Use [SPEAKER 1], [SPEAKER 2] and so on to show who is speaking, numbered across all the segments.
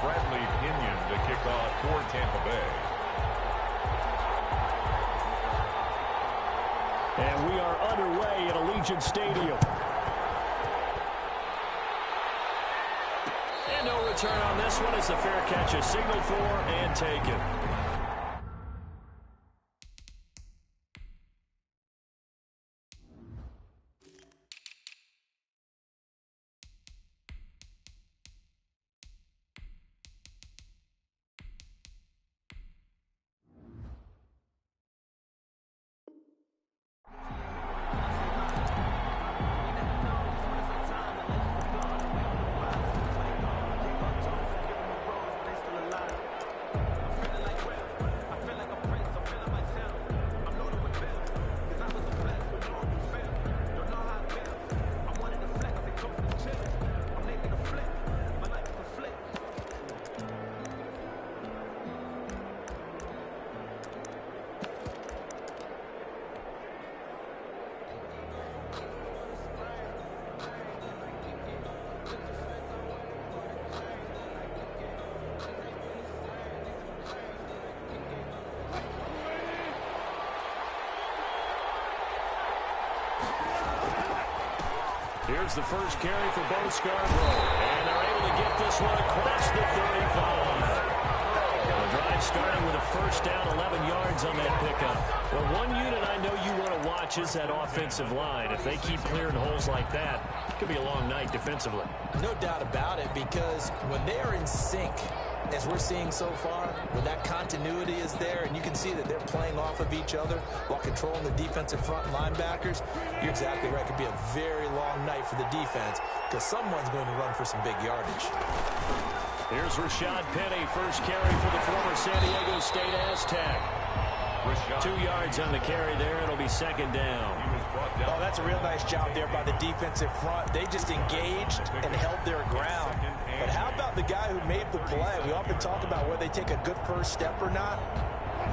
[SPEAKER 1] To kick off for Tampa Bay.
[SPEAKER 2] And we are underway at Allegiant Stadium. And no return on this one as the fair catch is signaled for and taken. Here's the first carry for both Scarborough. And they're able to get this one across the 35. The drive starting with a first down, 11 yards on that pickup. Well, one unit I know you want to watch is that offensive line. If they keep clearing holes like that, it could be a long night defensively.
[SPEAKER 3] No doubt about it, because when they are in sync, as we're seeing so far, when that continuity is there and you can see that they're playing off of each other while controlling the defensive front linebackers, you're exactly right. It could be a very long night for the defense because someone's going to run for some big yardage.
[SPEAKER 2] Here's Rashad Penny, first carry for the former San Diego State Aztec. 2 yards on the carry there. It'll be second down.
[SPEAKER 3] Oh, that's a real nice job there by the defensive front. They just engaged and held their ground. But how about the guy who made the play? We often talk about whether they take a good first step or not.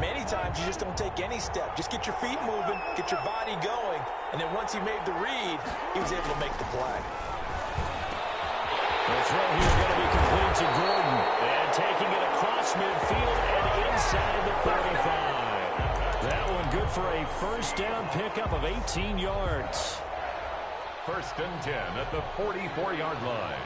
[SPEAKER 3] Many times you just don't take any step. Just get your feet moving, get your body going, and then once he made the read, he was able to make the play.
[SPEAKER 2] The throw here is going to be complete to Gordon. And taking it across midfield and inside the 45. That one good for a first down pickup of 18 yards.
[SPEAKER 1] First and 10 at the 44-yard line.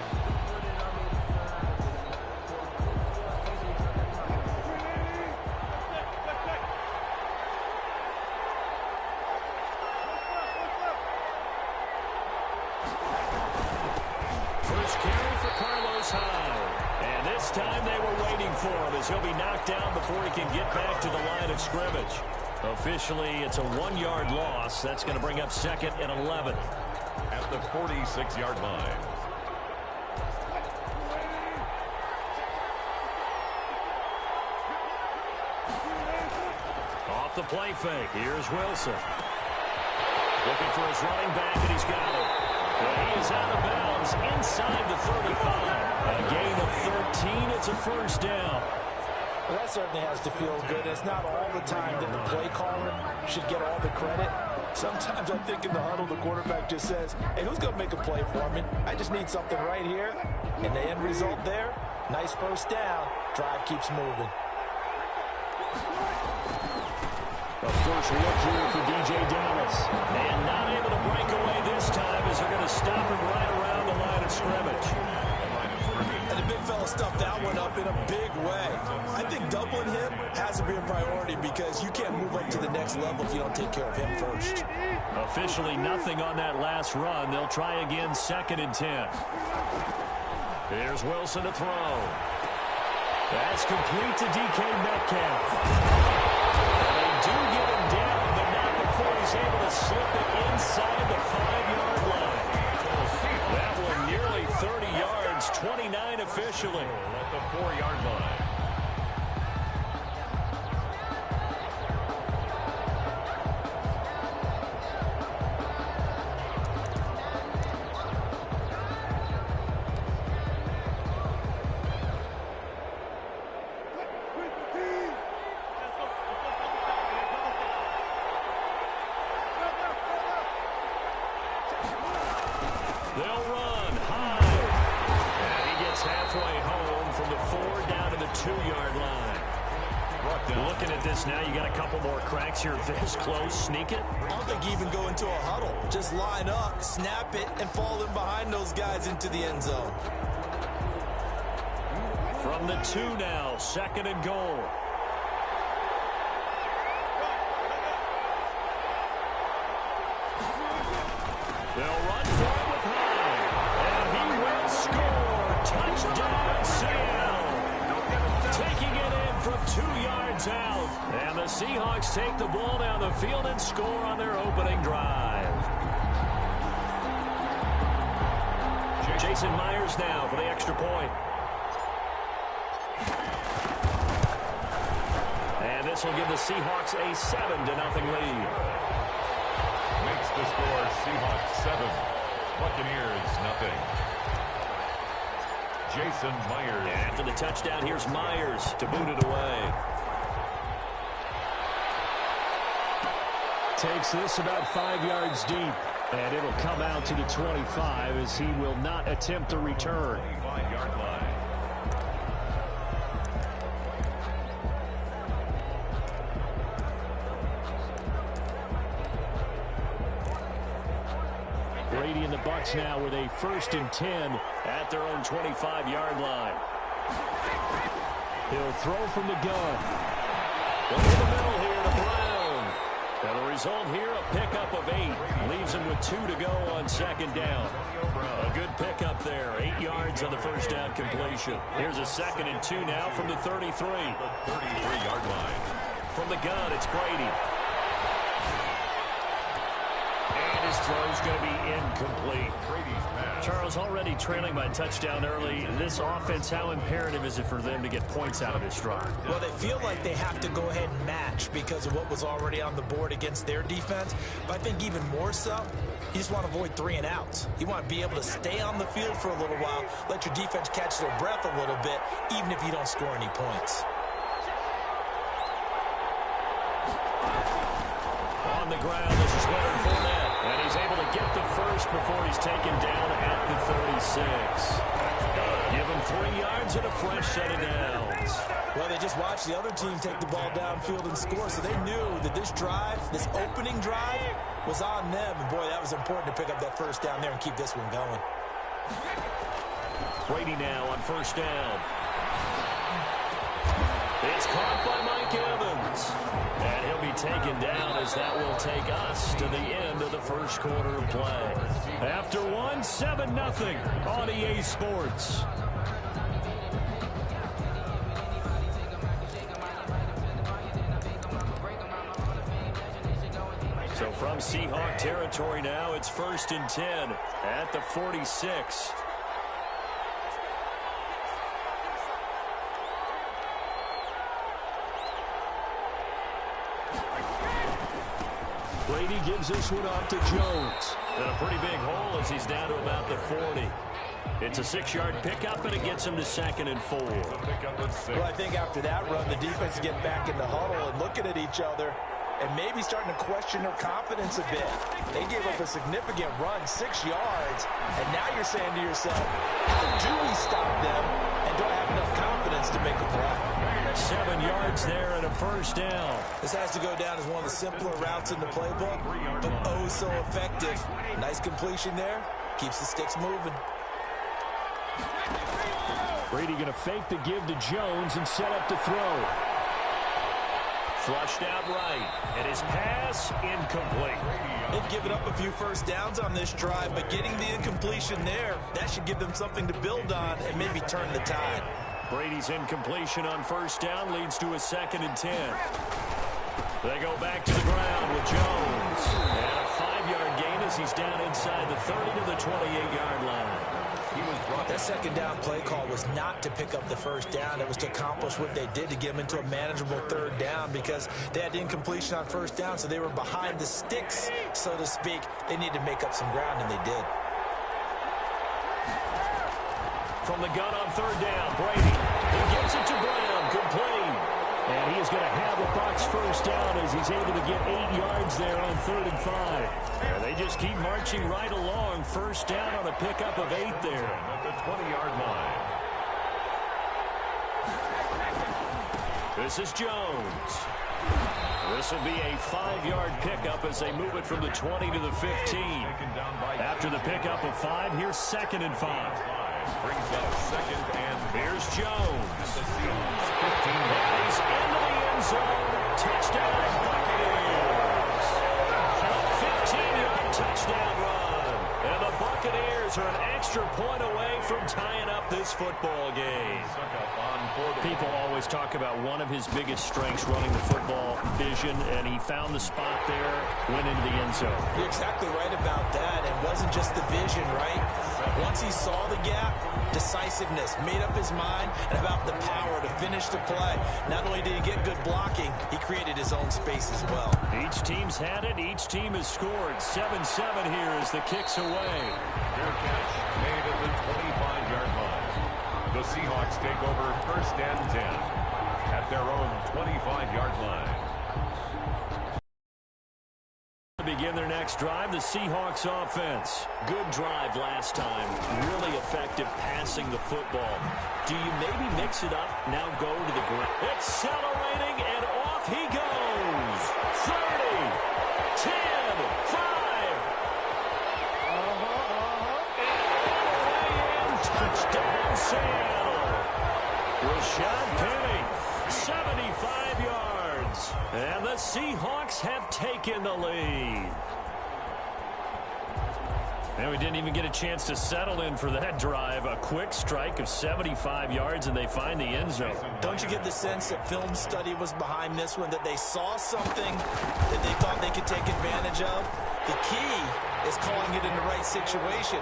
[SPEAKER 2] This time they were waiting for him as he'll be knocked down before he can get back to the line of scrimmage. Officially, it's a 1-yard loss. That's going to bring up second and 11.
[SPEAKER 1] At the 46-yard line.
[SPEAKER 2] Off the play fake. Here's Wilson. Looking for his running back, and he's got it. Well, he is out of bounds inside the 35. A gain of 13. It's a first down.
[SPEAKER 3] Well, that certainly has to feel good. It's not all the time that the play caller should get all the credit. Sometimes I think in the huddle, the quarterback just says, hey, who's going to make a play for me? I just need something right here. And the end result there, nice first down. Drive keeps moving.
[SPEAKER 2] A first look here for D.J. Dallas. And not able to break away this time as they're going to stop him right around the line of scrimmage.
[SPEAKER 3] And the big fella stuffed that one up in a big way. I think doubling him has to be a priority because you can't move up to the next level if you don't take care of him first.
[SPEAKER 2] Officially nothing on that last run. They'll try again, second and 10. Here's Wilson to throw. That's complete to D.K. Metcalf. They do get him down, but not before he's able to slip it inside the 5-yard line. That one nearly 30 yards, 29 officially.
[SPEAKER 1] At the 4-yard line.
[SPEAKER 2] They'll run high. And he gets halfway home from the 4 this. Now you got a couple more cracks here this close. Sneak it.
[SPEAKER 3] I don't think you even go into a huddle. Just line up, snap it, and fall in behind those guys into the end zone.
[SPEAKER 2] From the 2 now, 2nd and goal. They'll run for it with Hyde. And he will score. Touchdown, Seattle. Taking it in from 2 yards out. And the Seahawks take the ball down the field and score on their opening drive. Jason Myers now for the extra point. And this will give the Seahawks a 7-0 lead.
[SPEAKER 1] Makes the score Seahawks 7, Buccaneers 0. Jason Myers.
[SPEAKER 2] And after the touchdown, here's Myers to boot it away.
[SPEAKER 4] Takes this about 5 yards deep. And it'll come out to the 25 as he will not attempt to return.
[SPEAKER 1] 25-yard line.
[SPEAKER 4] Brady and the Bucs now with a 1st and 10
[SPEAKER 2] at their own 25-yard line.
[SPEAKER 4] He'll throw from the gun.
[SPEAKER 2] Over the middle here to Brown. And the result here, a pickup of 8. Leaves him with 2 to go on 2nd down. A good pickup there. 8 yards on the first down completion. Here's a 2nd and 2 now from the 33.
[SPEAKER 1] 33-yard line.
[SPEAKER 2] From the gun, it's Brady. His throw's going to be incomplete. Charles, already trailing by touchdown early. This offense, how imperative is it for them to get points out of this drive?
[SPEAKER 3] Well, they feel like they have to go ahead and match because of what was already on the board against their defense. But I think even more so, you just want to avoid 3 and outs. You want to be able to stay on the field for a little while, let your defense catch their breath a little bit, even if you don't score any points.
[SPEAKER 2] On the ground, this is Leonard Fournette. And he's able to get the first before he's taken down at the 36. Give him 3 yards and a fresh set of downs.
[SPEAKER 3] Well, they just watched the other team take the ball downfield and score, so they knew that this drive, this opening drive, was on them. And, boy, that was important to pick up that first down there and keep this one going.
[SPEAKER 2] Brady now on 1st down. It's caught by Mike Evans. And he'll be taken down as that will take us to the end of the first quarter of play. After 1, 7-0 on EA Sports. So from Seahawk territory now, it's 1st and 10 at the 46.
[SPEAKER 4] Brady gives this one off to Jones.
[SPEAKER 2] And a pretty big hole as he's down to about the 40. It's a 6-yard pickup, and it gets him to 2nd and 4.
[SPEAKER 3] Well, I think after that run, the defense is getting back in the huddle and looking at each other and maybe starting to question their confidence a bit. They gave up a significant run, 6 yards, and now you're saying to yourself, how do we stop them, and do I have enough confidence to make a play?
[SPEAKER 2] 7 yards there and a 1st down.
[SPEAKER 3] This has to go down as one of the simpler routes in the playbook, but oh so effective. Nice completion there. Keeps the sticks moving.
[SPEAKER 4] Brady going to fake the give to Jones and set up to throw.
[SPEAKER 2] Flushed out right, and his pass incomplete.
[SPEAKER 3] They've given up a few first downs on this drive, but getting the incompletion there, that should give them something to build on and maybe turn the tide.
[SPEAKER 2] Brady's incompletion on 1st down leads to a 2nd and 10. They go back to the ground with Jones. And a 5-yard gain as he's down inside the 30 to the 28-yard line.
[SPEAKER 3] That 2nd down play call was not to pick up the 1st down. It was to accomplish what they did to get them into a manageable 3rd down because they had incompletion on 1st down, so they were behind the sticks, so to speak. They needed to make up some ground, and they did.
[SPEAKER 2] From the gun on 3rd down, Brady. He gets it to Brown, complete.
[SPEAKER 4] And he is going to have a Bucs 1st down as he's able to get 8 yards there on 3rd and 5.
[SPEAKER 2] And they just keep marching right along. 1st down on a pickup of 8 there.
[SPEAKER 1] At the 20-yard line.
[SPEAKER 2] This is Jones. This will be a 5-yard pickup as they move it from the 20 to the 15. After the pickup of 5, here's 2nd and 5.
[SPEAKER 1] Brings up 2nd and
[SPEAKER 2] here's Jones.
[SPEAKER 1] the Seahawks 15
[SPEAKER 2] And he's into the end zone. Touchdown, Buccaneers. A 15-yard touchdown run. And the Buccaneers are an extra point away from tying up this football game. People always talk about one of his biggest strengths, running the football, vision, and he found the spot there, went into the end zone.
[SPEAKER 3] You're exactly right about that. It wasn't just the vision, right? Once he saw the gap, decisiveness, made up his mind, and about the power to finish the play. Not only did he get good blocking, he created his own space as well.
[SPEAKER 2] Each team's had it. Each team has scored. 7-7 here as the kick's away.
[SPEAKER 1] Fair catch made at the 25-yard line. The Seahawks take over 1st and 10 at their own 25-yard line.
[SPEAKER 2] To begin their next drive, the Seahawks offense. Good drive last time. Really effective passing the football. Do you maybe mix it up? Now go to the ground. Accelerating, and off he goes. 30, 10, 5. And touchdown, Seattle. Rashad Penny, 75 yards. And the Seahawks have taken the lead. And we didn't even get a chance to settle in for that drive. A quick strike of 75 yards, and they find the end zone.
[SPEAKER 3] Don't you get the sense that film study was behind this one, that they saw something that they thought they could take advantage of? The key is calling it in the right situation,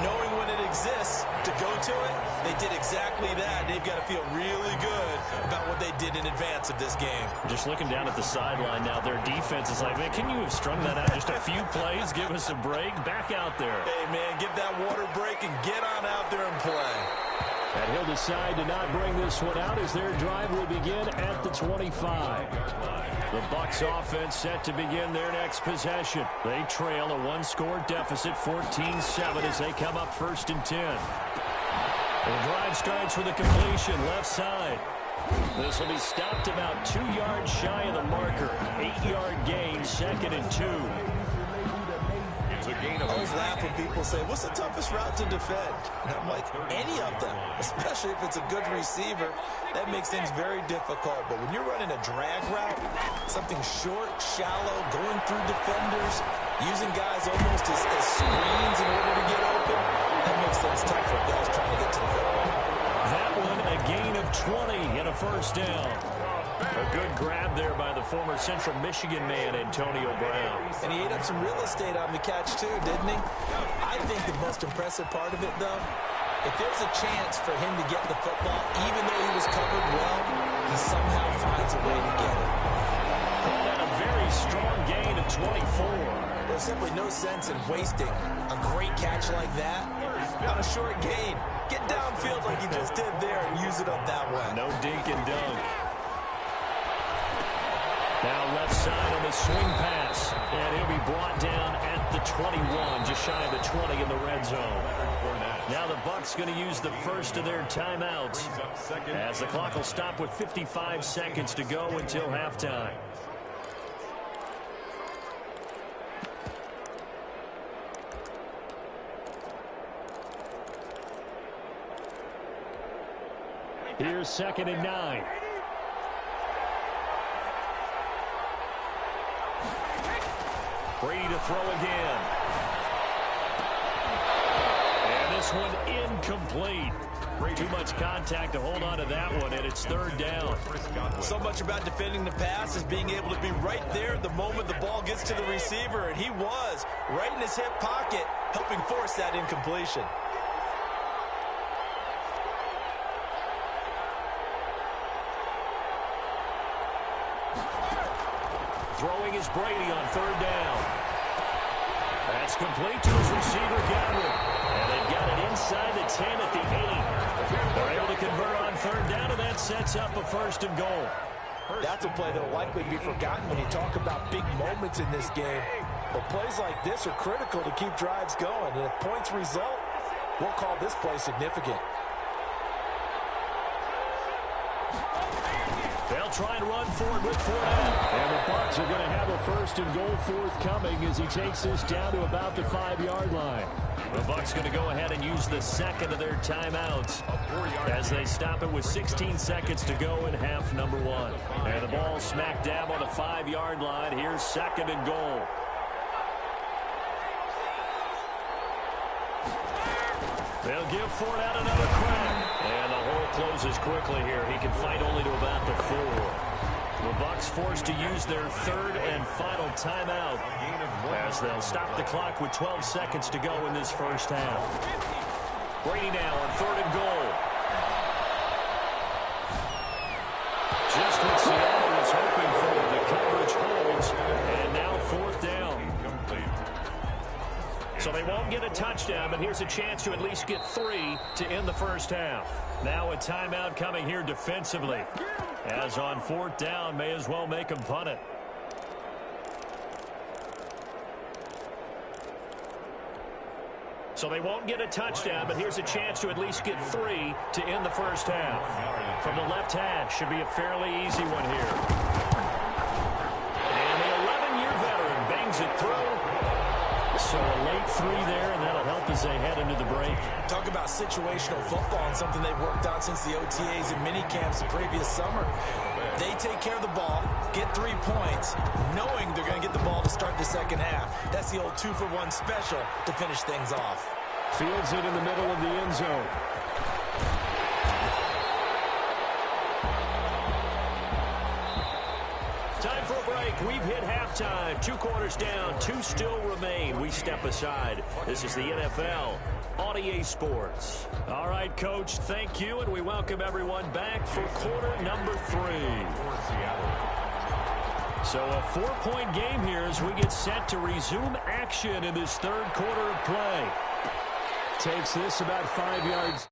[SPEAKER 3] knowing when it exists to go to it. They did exactly that. They've got to feel really good about what they did in advance of this game.
[SPEAKER 2] Just looking down at the sideline now, their defense is like, man, can you have strung that out just a few plays? Give us a break. Back out there.
[SPEAKER 3] Hey, man, give that water break and get on out there and play.
[SPEAKER 4] And he'll decide to not bring this one out as their drive will begin at the 25.
[SPEAKER 2] The Bucs offense set to begin their next possession. They trail a 1-score deficit, 14-7, as they come up 1st and 10. The drive starts with a completion left side. This will be stopped about 2 yards shy of the marker. 8-yard gain, 2nd and 2.
[SPEAKER 1] It's a gain of
[SPEAKER 3] I always laugh when people say, what's the toughest route to defend? And I'm like, any of them, especially if it's a good receiver. That makes things very difficult. But when you're running a drag route, something short, shallow, going through defenders, using guys almost as screens in order to get open, that makes things tough for guys trying to get to the football.
[SPEAKER 2] That one, a gain of 20 and a 1st down. A good grab there by the former Central Michigan man, Antonio Brown.
[SPEAKER 3] And he ate up some real estate on the catch, too, didn't he? I think the most impressive part of it, though, if there's a chance for him to get the football, even though he was covered well, he somehow finds a way to get it.
[SPEAKER 2] And a very strong gain of 24.
[SPEAKER 3] There's simply no sense in wasting a great catch like that on a short gain. Get downfield like he just did there and use it up that way.
[SPEAKER 2] No dink and dunk. Now left side on the swing pass. And he'll be brought down at the 21, just shy of the 20 in the red zone. Now the Bucs going to use the first of their timeouts, as the clock will stop with 55 seconds to go until halftime.
[SPEAKER 4] Here's 2nd and 9.
[SPEAKER 2] Brady to throw again. And this one incomplete. Too much contact to hold on to that one, and it's 3rd down.
[SPEAKER 3] So much about defending the pass is being able to be right there the moment the ball gets to the receiver, and he was right in his hip pocket, helping force that incompletion.
[SPEAKER 2] Throwing is Brady on 3rd down. That's complete to his receiver, Godwin. And they've got it inside the 10 at the 8. They're able to convert on 3rd down, and that sets up a 1st and goal.
[SPEAKER 3] That's a play that will likely be forgotten when you talk about big moments in this game. But plays like this are critical to keep drives going. And if points result, we'll call this play significant.
[SPEAKER 2] They'll try and run forward with Fournette.
[SPEAKER 4] And the Bucs are going to have a 1st and goal forthcoming as he takes this down to about the 5-yard line.
[SPEAKER 2] The Bucs going to go ahead and use the second of their timeouts as they stop it with 16 seconds to go in half number 1. And the ball smack dab on the 5-yard line. Here's 2nd and goal. They'll give Fournette another crack. And the hole closes quickly here. He can fight only to about the 4. The Bucs forced to use their 3rd and final timeout as they'll stop the clock with 12 seconds to go in this first half. Brady now on 3rd and goal. Just what Seattle was hoping for. The coverage holds, and now 4th down. So they won't get a touchdown, but here's a chance to at least get 3 to end the first half. Now a timeout coming here defensively. As on 4th down, may as well make them punt it. So they won't get a touchdown, but here's a chance to at least get 3 to end the first half. From the left hash, should be a fairly easy one here. And the 11-year veteran bangs it through. So a late 3 there, and that'll help as they head into the break.
[SPEAKER 3] Talk about situational football and something they've worked on since the OTAs and mini camps the previous summer. They take care of the ball, get 3 points, knowing they're going to get the ball to start the second half. That's the old 2-for-1 special to finish things off.
[SPEAKER 4] Fields it in the middle of the end zone.
[SPEAKER 2] Time for a break. We've hit halftime. 2 quarters down. 2 still remain. We step aside. This is the NFL on EA Sports. All right, Coach, thank you, and we welcome everyone back for quarter number 3. So a 4-point game here as we get set to resume action in this 3rd quarter of play.
[SPEAKER 4] Takes this about 5 yards.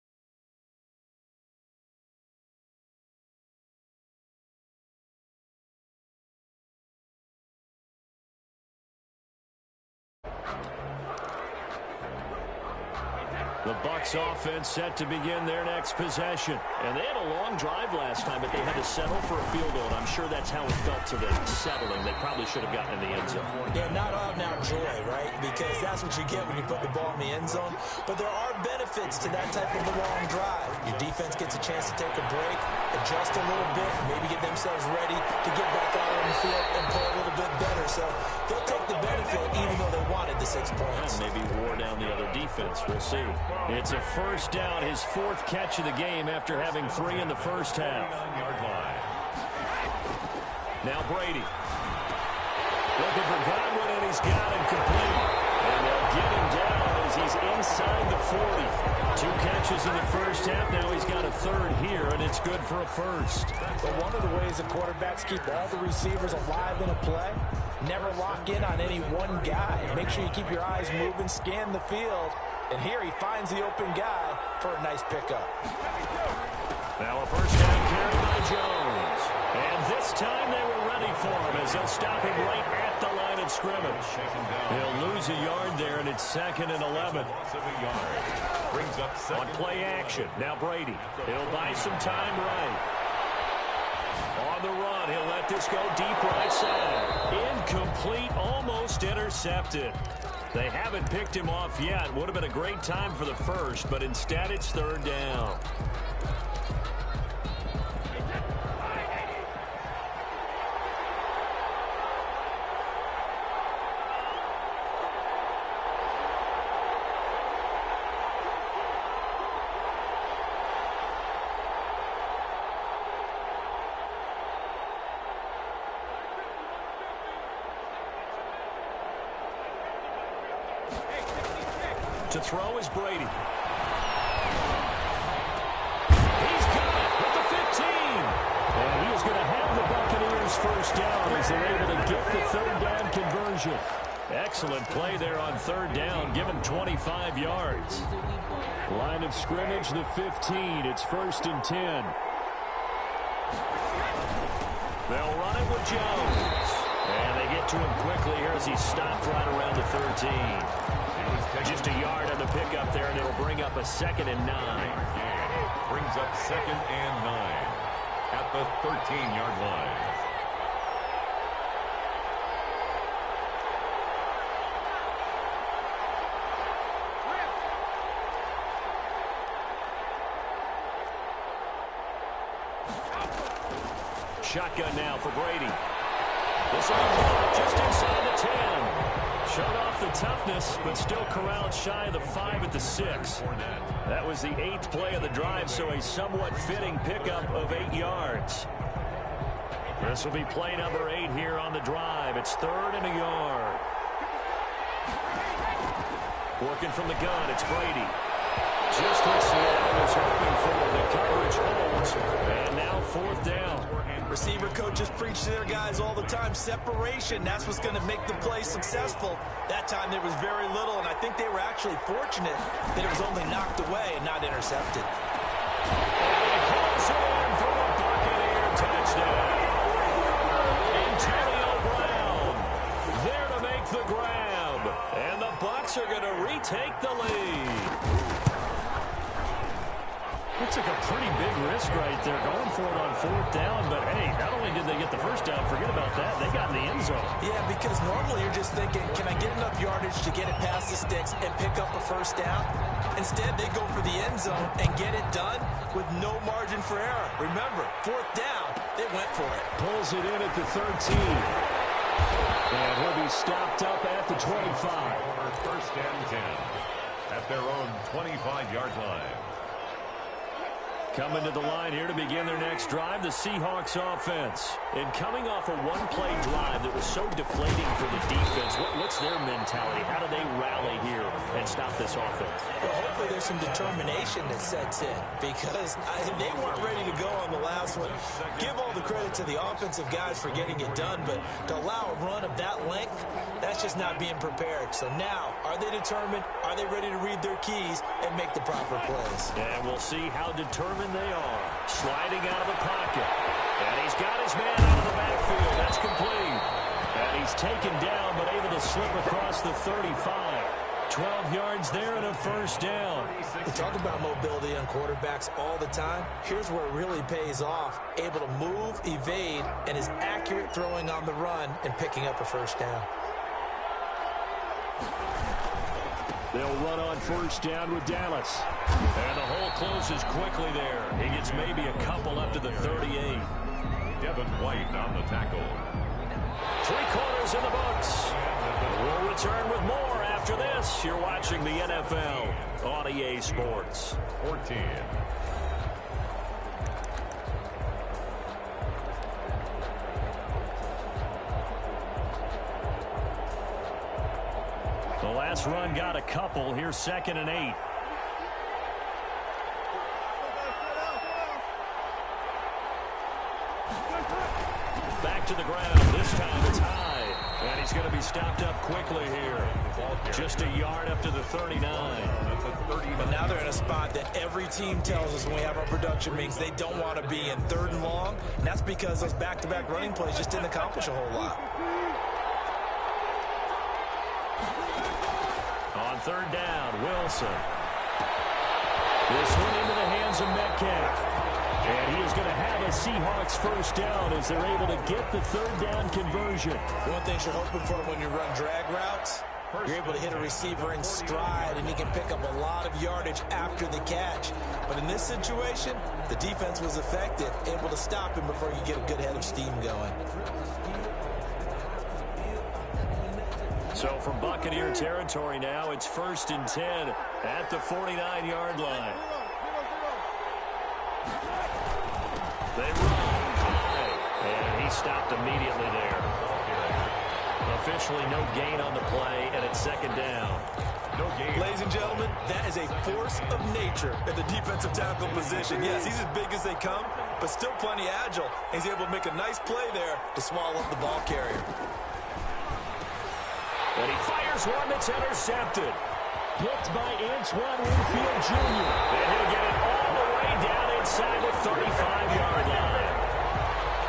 [SPEAKER 2] The Bucs offense set to begin their next possession. And they had a long drive last time, but they had to settle for a field goal. And I'm sure that's how it felt to them, settling. They probably should have gotten in the end zone.
[SPEAKER 3] Yeah, not out-and-out joy, right? Because that's what you get when you put the ball in the end zone. But there are benefits to that type of a long drive. Your defense gets a chance to take a break, adjust a little bit, maybe get themselves ready to get back out on the field and play a little bit better. So they'll take the benefit even though they wanted the 6 points.
[SPEAKER 2] And maybe wore down the other defense. We'll see. It's a 1st down, his 4th catch of the game after having 3 in the first half. Now Brady. Looking for Godwin, and he's got him complete. And they'll get him down as he's inside the 40. 2 catches in the first half. Now he's got a 3rd here, and it's good for a 1st.
[SPEAKER 3] But one of the ways the quarterbacks keep all the receivers alive in a play, never lock in on any one guy. Make sure you keep your eyes moving, scan the field. And here he finds the open guy for a nice pickup.
[SPEAKER 2] Now a 1st down carry by Jones. And this time they were ready for him as they'll stop him right at the line of scrimmage. He'll lose a yard there, and it's 2nd and 11. On play action, now Brady. He'll buy some time right. On the run, he'll let this go deep right side. Incomplete, almost intercepted. They haven't picked him off yet. Would have been a great time for the 1st, but instead it's 3rd down. To throw is Brady. He's got it with the 15. And he is going to have the Buccaneers 1st down as they're able to get the 3rd down conversion. Excellent play there on 3rd down. Give him 25 yards.
[SPEAKER 4] Line of scrimmage, the 15. It's 1st and 10.
[SPEAKER 2] They'll run it with Jones. And they get to him quickly here as he's stopped right around the 13. Just a yard on the pickup there, and it'll bring up a 2nd and 9.
[SPEAKER 1] Brings up 2nd and 9. at the 13-yard line.
[SPEAKER 2] Shotgun now for Brady. This will be blocked just inside the 10. Showed off the toughness, but still corralled shy of the 5 at the 6. That was the 8th play of the drive, so a somewhat fitting pickup of 8 yards. This will be play number 8 here on the drive. It's 3rd and a yard. Working from the gun, it's Brady. Just what Seattle was hoping for. The coverage holds, and now 4th down.
[SPEAKER 3] Receiver coaches preach to their guys all the time. Separation, that's what's going to make the play successful. That time there was very little, and I think they were actually fortunate that it was only knocked away and not intercepted.
[SPEAKER 2] For a Buccaneer touchdown. Antonio Brown there to make the grab. And the Bucs are going to retake the lead. It took a pretty big risk right there going for it on 4th down, but hey, not only did they get the first down, forget about that, they got in the end zone.
[SPEAKER 3] Yeah, because normally you're just thinking, can I get enough yardage to get it past the sticks and pick up a first down? Instead, they go for the end zone and get it done with no margin for error. Remember, 4th down, they went for it.
[SPEAKER 4] Pulls it in at the 13. And he'll be stopped up at the 25.
[SPEAKER 1] First and 10 at their own 25-yard line.
[SPEAKER 2] Coming to the line here to begin their next drive, the Seahawks offense. And coming off a one-play drive that was so deflating for the defense, what's their mentality? How do they rally here and stop this offense?
[SPEAKER 3] Well, hopefully there's some determination that sets in because they weren't ready to go on the last one. Give all the credit to the offensive guys for getting it done, but to allow a run of that length, that's just not being prepared. So now, are they determined? Are they ready to read their keys and make the proper plays?
[SPEAKER 2] And we'll see how determined they are. Sliding out of the pocket. And he's got his man out of the backfield. That's complete. And he's taken down, but able to slip across the 35. 12 yards there and a first down.
[SPEAKER 3] We talk about mobility on quarterbacks all the time. Here's where it really pays off. Able to move, evade, and is accurate throwing on the run and picking up a first down.
[SPEAKER 4] They'll run on first down with Dallas.
[SPEAKER 2] And the hole closes quickly there. He gets maybe a couple up to the 38.
[SPEAKER 1] Devin White on the tackle.
[SPEAKER 2] 3 quarters in the books. We'll return with more after this. You're watching the NFL on EA Sports.
[SPEAKER 1] 14.
[SPEAKER 2] The last run got a couple. Here's 2nd and 8. Back to the ground. This time it's high. And he's going to be stopped up quickly here. Just a yard up to the 39.
[SPEAKER 3] But now they're in a spot that every team tells us when we have our production meetings they don't want to be in 3rd and long. And that's because those back-to-back running plays just didn't accomplish a whole lot.
[SPEAKER 2] On 3rd down, Wilson. This one into the hands of Metcalf. And he is going to have a Seahawks first down as they're able to get the 3rd down conversion.
[SPEAKER 3] One thing you're hoping for when you run drag routes, you're able to hit a receiver in stride, and he can pick up a lot of yardage after the catch. But in this situation, the defense was effective, able to stop him before you get a good head of steam going.
[SPEAKER 2] So from Buccaneer territory now, it's 1st and 10 at the 49-yard line. They run high, and he stopped immediately there. Officially no gain on the play, and it's 2nd down.
[SPEAKER 1] No gain.
[SPEAKER 3] Ladies and gentlemen, that is a force of nature at the defensive tackle position. Yes, he's as big as they come, but still plenty agile. He's able to make a nice play there to swallow up the ball carrier.
[SPEAKER 2] And he fires one that's intercepted.
[SPEAKER 4] Picked by Antoine Winfield Jr.
[SPEAKER 2] And he'll get it all the way down inside the 35-yard line.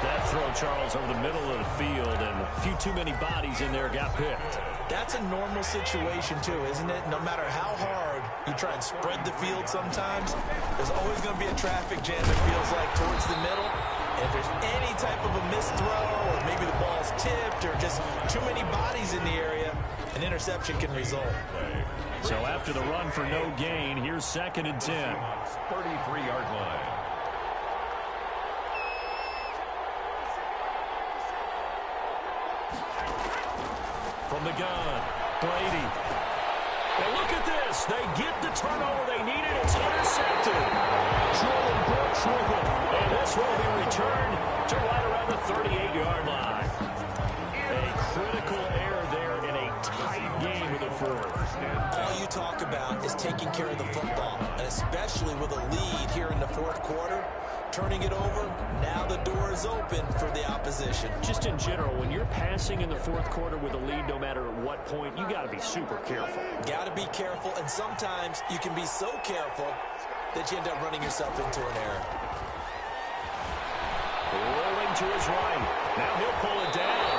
[SPEAKER 2] That throw, Charles, over the middle of the field, and a few too many bodies in there got picked.
[SPEAKER 3] That's a normal situation, too, isn't it? No matter how hard you try and spread the field sometimes, there's always going to be a traffic jam, it feels like, towards the middle. And if there's any type of a missed throw or maybe the ball's tipped or just too many bodies in the area, an interception can result.
[SPEAKER 2] So after the run for no gain, here's 2nd and 10.
[SPEAKER 1] 33-yard line.
[SPEAKER 2] From the gun, Brady. And look at this. They get the turnover they needed. It's intercepted. Jordan Brooks with it. And this will be returned to right around the 38-yard line. A critical error there in a tight game of the fourth.
[SPEAKER 3] All you talk about is taking care of the football, and especially with a lead here in the fourth quarter. Turning it over, now the door is open for the opposition.
[SPEAKER 2] Just in general, when you're passing in the fourth quarter with a lead, no matter at what point, you got to be super careful.
[SPEAKER 3] Got to be careful, and sometimes you can be so careful that you end up running yourself into an error.
[SPEAKER 2] Rolling to his right. Now he'll pull it down.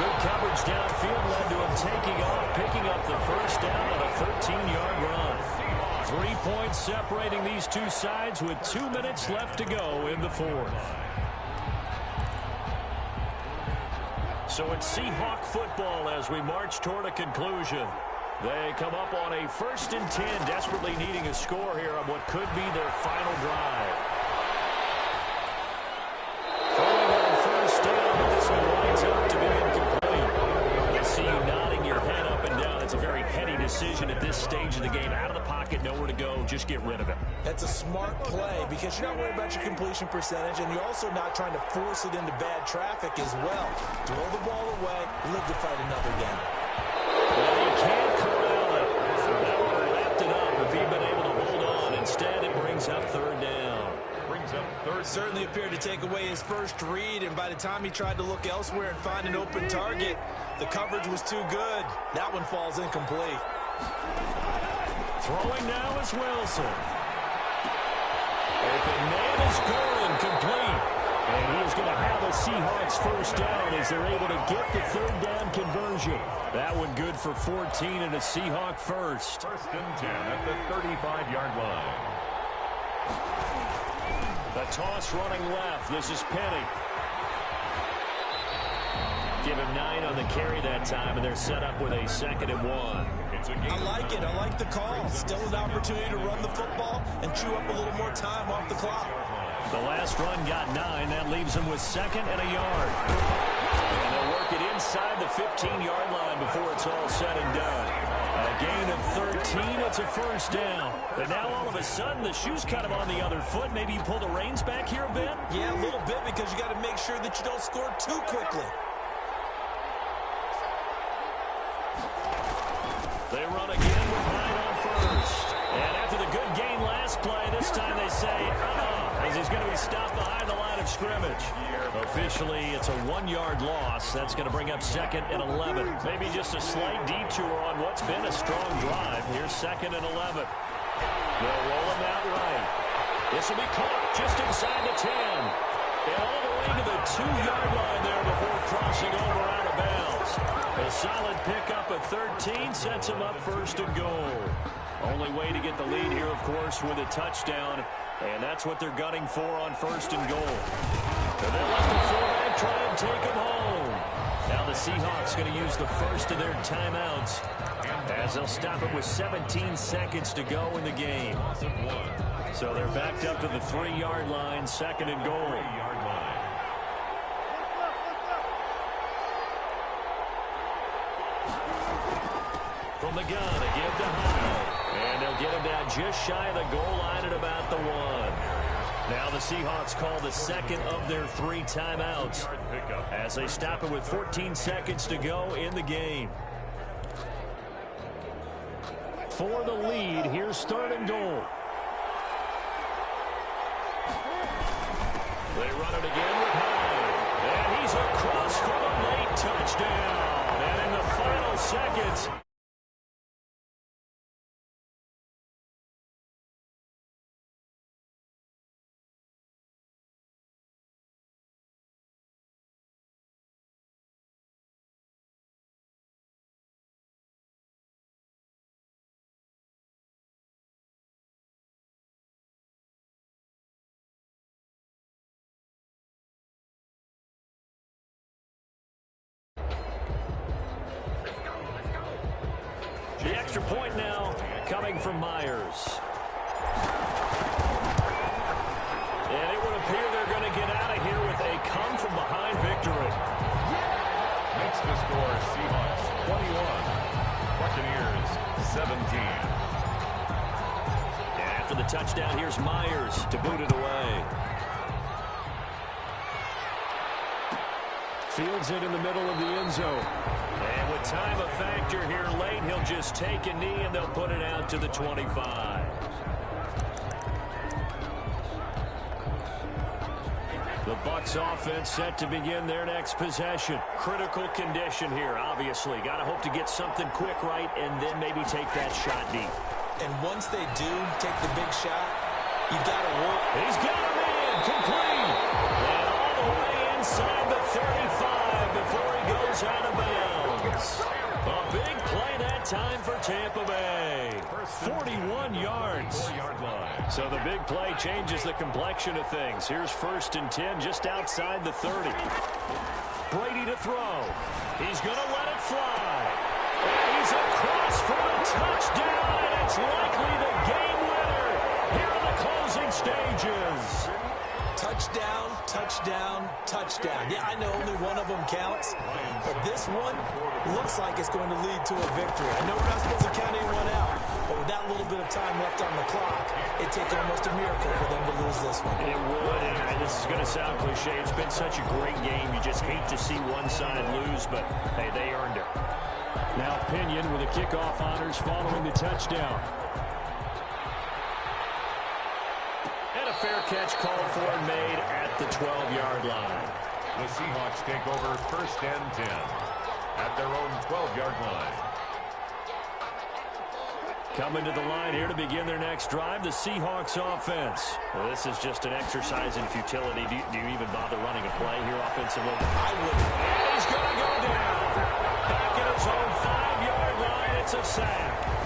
[SPEAKER 2] Good coverage downfield led to him taking off, picking up the first down on a 13-yard run. 3 points separating these two sides with 2 minutes left to go in the fourth. So it's Seahawk football as we march toward a conclusion. They come up on a 1st and 10, desperately needing a score here on what could be their final drive. Throwing on 1st down, but this one winds up to be incomplete. I see you nodding your head up and down. It's a very heady decision at this stage of the game. Out of the pocket, nowhere to go, just get rid of it.
[SPEAKER 3] That's a smart play because you're not worried about your completion percentage, and you're also not trying to force it into bad traffic as well. Throw the ball away, live to fight another game.
[SPEAKER 2] Well, you can't corral it. That would have wrapped it up if he'd been able to hold on. Instead, it brings up 3rd down.
[SPEAKER 3] Certainly appeared to take away his first read, and by the time he tried to look elsewhere and find an open target, the coverage was too good. That one falls incomplete.
[SPEAKER 2] Throwing now is Wilson. Open man is going, complete. And he is going to have a Seahawks first down as they're able to get the 3rd down conversion. That one good for 14 and a Seahawk first.
[SPEAKER 1] 1st and 10 at the 35-yard line.
[SPEAKER 2] The toss running left. This is Penny. Give him 9 on the carry that time, and they're set up with a 2nd and 1.
[SPEAKER 3] I like it. I like the call. Still an opportunity to run the football and chew up a little more time off the clock.
[SPEAKER 2] The last run got 9. That leaves him with 2nd and a yard. And they'll work it inside the 15-yard line before it's all said and done. A gain of 13. It's a first down. And now all of a sudden the shoe's kind of on the other foot. Maybe you pull the reins back here a bit?
[SPEAKER 3] Yeah, a little bit because you got to make sure that you don't score too quickly.
[SPEAKER 2] They run again with 9 on first. And after the good gain last play, this time they say, as he's going to be stopped behind the line of scrimmage. Officially, it's a 1-yard loss. That's going to bring up 2nd and 11. Maybe just a slight detour on what's been a strong drive. Here's 2nd and 11. They'll roll him out right. This will be caught just inside the 10. And all the way to the 2-yard line there before crossing over out of bounds. A solid pickup of 13 sets him up 1st and goal. Only way to get the lead here, of course, with a touchdown. And that's what they're gunning for on 1st and goal. And they'll let the fullback try and take him home. Now the Seahawks going to use the first of their timeouts as they'll stop it with 17 seconds to go in the game. So they're backed up to the 3-yard line, 2nd and goal. From the gun, a give to High. And they'll get him down just shy of the goal line at about the 1. Now the Seahawks call the 2nd of their 3 timeouts as they stop it with 14 seconds to go in the game. For the lead, here's 3rd and goal. They run it again with High. And he's across for a late touchdown. And in the final seconds, coming from Myers. And it would appear they're going to get out of here with a come-from-behind victory.
[SPEAKER 1] Makes the score Seahawks 21, Buccaneers 17.
[SPEAKER 2] And after the touchdown, here's Myers to boot it away.
[SPEAKER 4] Fields it in the middle of the end zone.
[SPEAKER 2] And with time a factor here late, he'll just take a knee and they'll put it out to the 25. The Bucs offense set to begin their next possession. Critical condition here, obviously. Got to hope to get something quick right and then maybe take that shot deep.
[SPEAKER 3] And once they do take the big shot, you've got to work.
[SPEAKER 2] He's got a man, complete. And all the way inside the 35 before he goes out of bounds. A big play that time for Tampa Bay. 41 yards. So the big play changes the complexion of things. Here's 1st and 10 just outside the 30. Brady to throw. He's going to let it fly. And he's across for a touchdown, and it's likely the game winner here in the closing stages.
[SPEAKER 3] Touchdown, touchdown, touchdown. Yeah, I know only one of them counts, but this one looks like it's going to lead to a victory. I know we're not supposed to count anyone out, but with that little bit of time left on the clock, it'd take almost a miracle for them to lose this one.
[SPEAKER 2] It would, and this is going to sound cliche. It's been such a great game. You just hate to see one side lose, but, hey, they earned it.
[SPEAKER 4] Now Pinion with the kickoff honors following the touchdown.
[SPEAKER 2] And a fair catch called for and made at the 12-yard line.
[SPEAKER 1] The Seahawks take over 1st and 10 at their own 12-yard line.
[SPEAKER 2] Coming to the line here to begin their next drive, the Seahawks offense. Well, this is just an exercise in futility. Do you even bother running a play here offensively?
[SPEAKER 3] I wouldn't.
[SPEAKER 2] And he's going to go down. Back at his own 5-yard line, it's a sack.